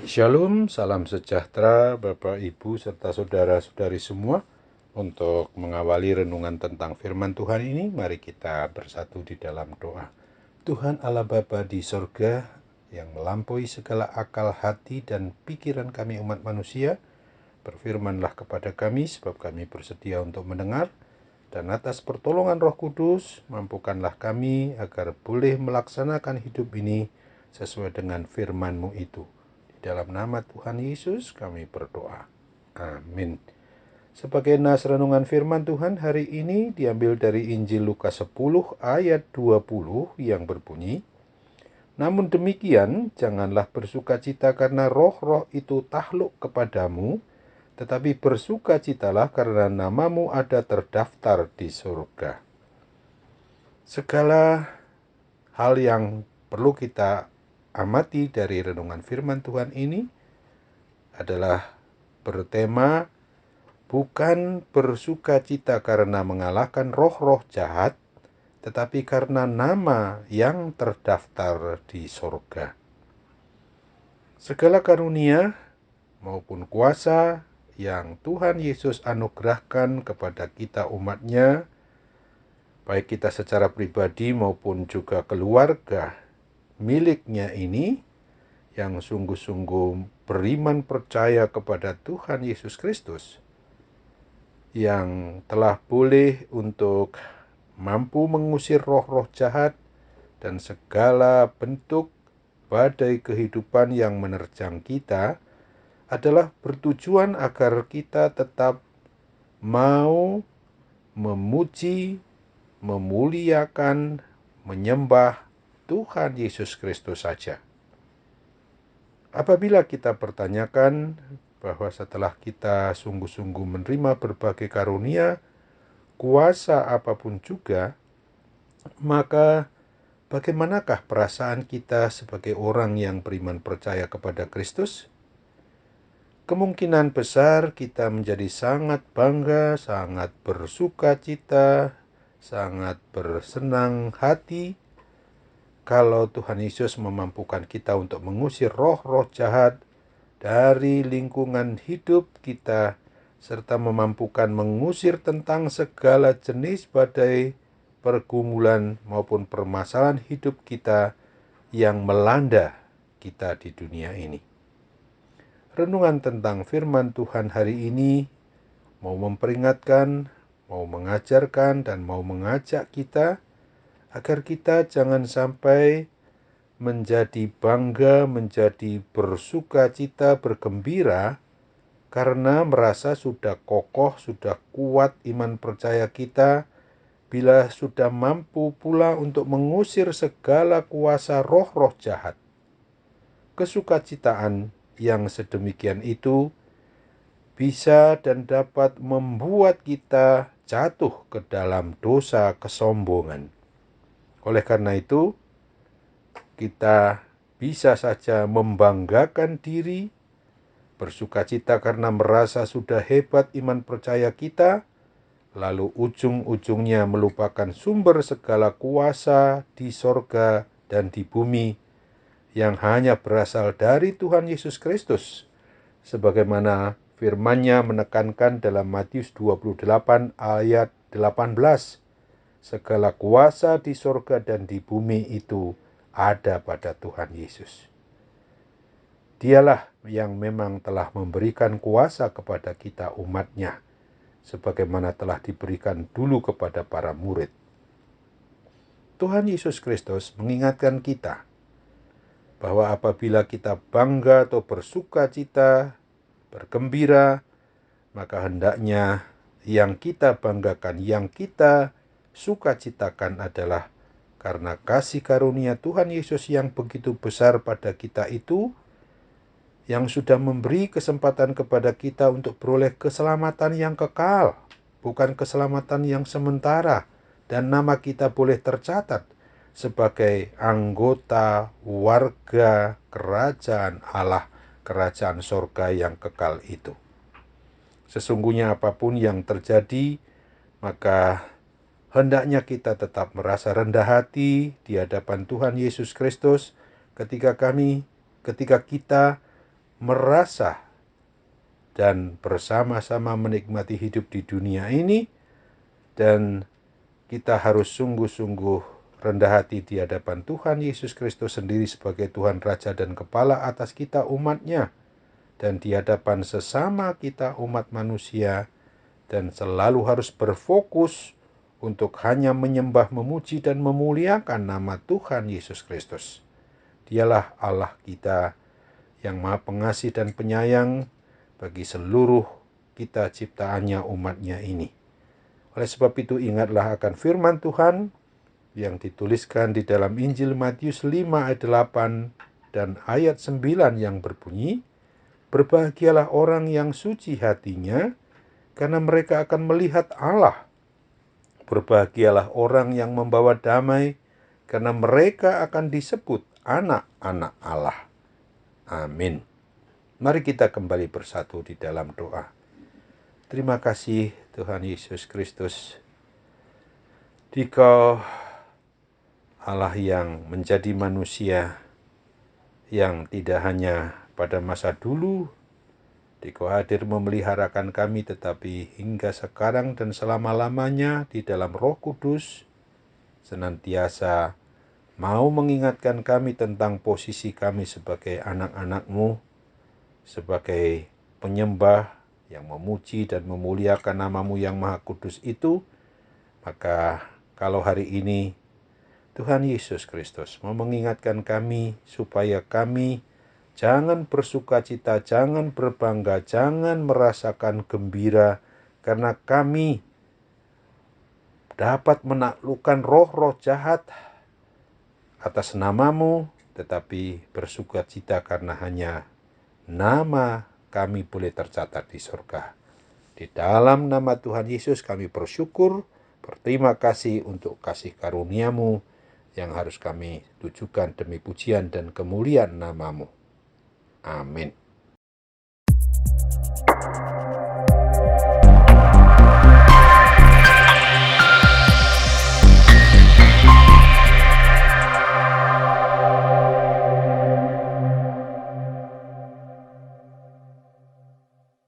Shalom, salam sejahtera Bapak, Ibu, serta saudara-saudari semua. Untuk mengawali renungan tentang firman Tuhan ini, mari kita bersatu di dalam doa. Tuhan Allah Bapa di sorga, yang melampaui segala akal hati dan pikiran kami umat manusia, berfirmanlah kepada kami, sebab kami bersedia untuk mendengar, dan atas pertolongan Roh Kudus, mampukanlah kami agar boleh melaksanakan hidup ini sesuai dengan firman-Mu itu. Dalam nama Tuhan Yesus kami berdoa. Amin. Sebagai nas renungan firman Tuhan hari ini diambil dari Injil Lukas 10 ayat 20 yang berbunyi, "Namun demikian, janganlah bersukacita karena roh-roh itu takluk kepadamu, tetapi bersukacitalah karena namamu ada terdaftar di surga." Segala hal yang perlu kita amati dari renungan firman Tuhan ini adalah bertema bukan bersukacita karena mengalahkan roh-roh jahat, tetapi karena nama yang terdaftar di sorga. Segala karunia maupun kuasa yang Tuhan Yesus anugerahkan kepada kita umatnya, baik kita secara pribadi maupun juga keluarga miliknya ini, yang sungguh-sungguh beriman percaya kepada Tuhan Yesus Kristus, yang telah boleh untuk mampu mengusir roh-roh jahat dan segala bentuk badai kehidupan yang menerjang kita, adalah bertujuan agar kita tetap mau memuji, memuliakan, menyembah Tuhan Yesus Kristus saja. Apabila kita pertanyakan bahwa setelah kita sungguh-sungguh menerima berbagai karunia, kuasa apapun juga, maka bagaimanakah perasaan kita sebagai orang yang beriman percaya kepada Kristus? Kemungkinan besar kita menjadi sangat bangga, sangat bersukacita, sangat bersenang hati kalau Tuhan Yesus memampukan kita untuk mengusir roh-roh jahat dari lingkungan hidup kita, serta memampukan mengusir tentang segala jenis badai, pergumulan maupun permasalahan hidup kita yang melanda kita di dunia ini. Renungan tentang firman Tuhan hari ini mau memperingatkan, mau mengajarkan, dan mau mengajak kita agar kita jangan sampai menjadi bangga, menjadi bersukacita, bergembira karena merasa sudah kokoh, sudah kuat iman percaya kita, bila sudah mampu pula untuk mengusir segala kuasa roh-roh jahat. Kesukacitaan yang sedemikian itu bisa dan dapat membuat kita jatuh ke dalam dosa kesombongan. Oleh karena itu, kita bisa saja membanggakan diri, bersukacita karena merasa sudah hebat iman percaya kita, lalu ujung-ujungnya melupakan sumber segala kuasa di sorga dan di bumi yang hanya berasal dari Tuhan Yesus Kristus, sebagaimana firman-Nya menekankan dalam Matius 28 ayat 18, segala kuasa di sorga dan di bumi itu ada pada Tuhan Yesus. Dialah yang memang telah memberikan kuasa kepada kita umat-Nya, sebagaimana telah diberikan dulu kepada para murid. Tuhan Yesus Kristus mengingatkan kita bahwa apabila kita bangga atau bersukacita, bergembira, maka hendaknya yang kita banggakan, yang kita sukacitakan adalah karena kasih karunia Tuhan Yesus yang begitu besar pada kita itu, yang sudah memberi kesempatan kepada kita untuk beroleh keselamatan yang kekal, bukan keselamatan yang sementara, dan nama kita boleh tercatat sebagai anggota warga kerajaan Allah, kerajaan sorga yang kekal itu. Sesungguhnya apapun yang terjadi, maka hendaknya kita tetap merasa rendah hati di hadapan Tuhan Yesus Kristus ketika kita merasa dan bersama-sama menikmati hidup di dunia ini, dan kita harus sungguh-sungguh rendah hati di hadapan Tuhan Yesus Kristus sendiri sebagai Tuhan Raja dan Kepala atas kita umatnya, dan di hadapan sesama kita umat manusia, dan selalu harus berfokus untuk hanya menyembah, memuji, dan memuliakan nama Tuhan Yesus Kristus. Dialah Allah kita yang Maha Pengasih dan Penyayang bagi seluruh kita ciptaannya, umatnya ini. Oleh sebab itu ingatlah akan firman Tuhan yang dituliskan di dalam Injil Matius 5 ayat 8 dan ayat 9 yang berbunyi, "Berbahagialah orang yang suci hatinya, karena mereka akan melihat Allah. Berbahagialah orang yang membawa damai, karena mereka akan disebut anak-anak Allah." Amin. Mari kita kembali bersatu di dalam doa. Terima kasih Tuhan Yesus Kristus. Dikau Allah yang menjadi manusia, yang tidak hanya pada masa dulu Dikau hadir memeliharakan kami, tetapi hingga sekarang dan selama-lamanya di dalam Roh Kudus, senantiasa mau mengingatkan kami tentang posisi kami sebagai anak-anak-Mu, sebagai penyembah yang memuji dan memuliakan nama-Mu yang Maha Kudus itu. Maka kalau hari ini Tuhan Yesus Kristus mau mengingatkan kami supaya kami jangan bersukacita, jangan berbangga, jangan merasakan gembira, karena kami dapat menaklukkan roh-roh jahat atas nama-Mu, tetapi bersukacita karena hanya nama kami boleh tercatat di surga. Di dalam nama Tuhan Yesus kami bersyukur, berterima kasih untuk kasih karunia-Mu yang harus kami tujukan demi pujian dan kemuliaan nama-Mu. Amin.